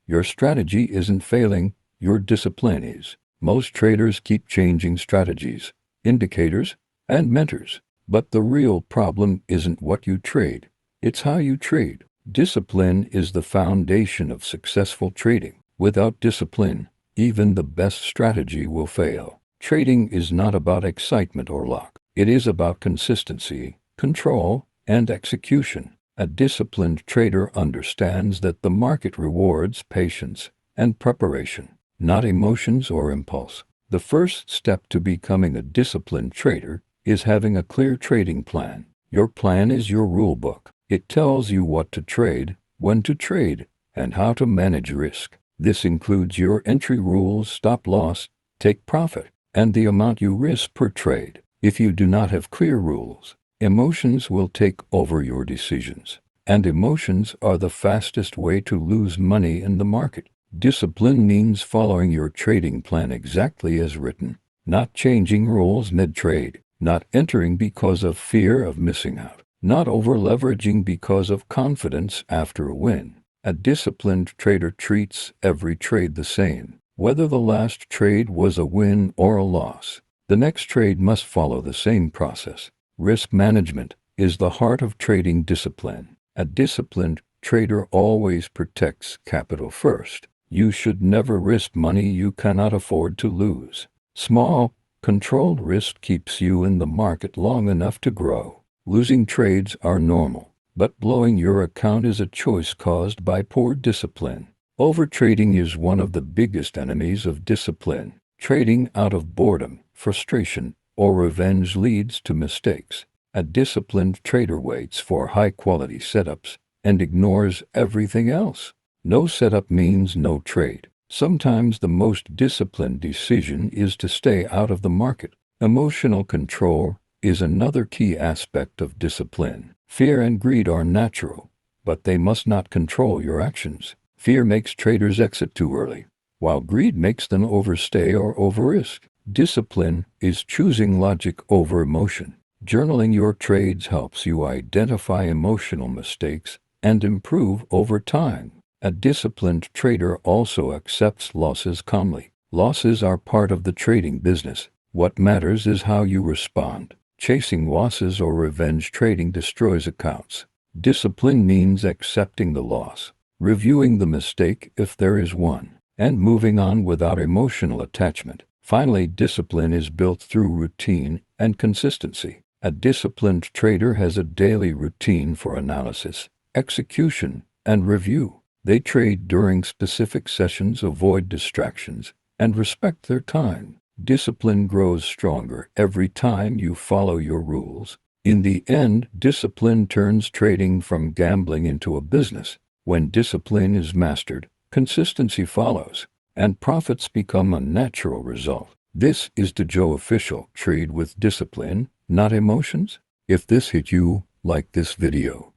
Your strategy isn't failing, your discipline is. Most traders keep changing strategies, indicators, and mentors. But the real problem isn't what you trade, it's how you trade. Discipline is the foundation of successful trading. Without discipline, even the best strategy will fail. Trading is not about excitement or luck. It is about consistency, control, and execution. A disciplined trader understands that the market rewards patience and preparation, not emotions or impulse. The first step to becoming a disciplined trader is having a clear trading plan. Your plan is your rule book. It tells you what to trade, when to trade, and how to manage risk. This includes your entry rules, stop loss, take profit, and the amount you risk per trade. If you do not have clear rules, emotions will take over your decisions, and emotions are the fastest way to lose money in the market. Discipline means following your trading plan exactly as written, not changing rules mid-trade, not entering because of fear of missing out, not over-leveraging because of confidence after a win. A disciplined trader treats every trade the same, whether the last trade was a win or a loss. The next trade must follow the same process. Risk management is the heart of trading discipline. A disciplined trader always protects capital first. You should never risk money you cannot afford to lose. Small, controlled risk keeps you in the market long enough to grow. Losing trades are normal, but blowing your account is a choice caused by poor discipline. Overtrading is one of the biggest enemies of discipline. Trading out of boredom, frustration, or revenge leads to mistakes. A disciplined trader waits for high-quality setups and ignores everything else. No setup means no trade. Sometimes the most disciplined decision is to stay out of the market. Emotional control is another key aspect of discipline. Fear and greed are natural, but they must not control your actions. Fear makes traders exit too early, while greed makes them overstay or over-risk. Discipline is choosing logic over emotion. Journaling your trades helps you identify emotional mistakes and improve over time. A disciplined trader also accepts losses calmly. Losses are part of the trading business. What matters is how you respond. Chasing losses or revenge trading destroys accounts. Discipline means accepting the loss, reviewing the mistake if there is one, and moving on without emotional attachment. Finally, discipline is built through routine and consistency. A disciplined trader has a daily routine for analysis, execution, and review. They trade during specific sessions, avoid distractions, and respect their time. Discipline grows stronger every time you follow your rules. In the end, discipline turns trading from gambling into a business. When discipline is mastered, consistency follows, and profits become a natural result. This is Dejoeofficial. Trade with discipline, not emotions. If this hit you, like this video.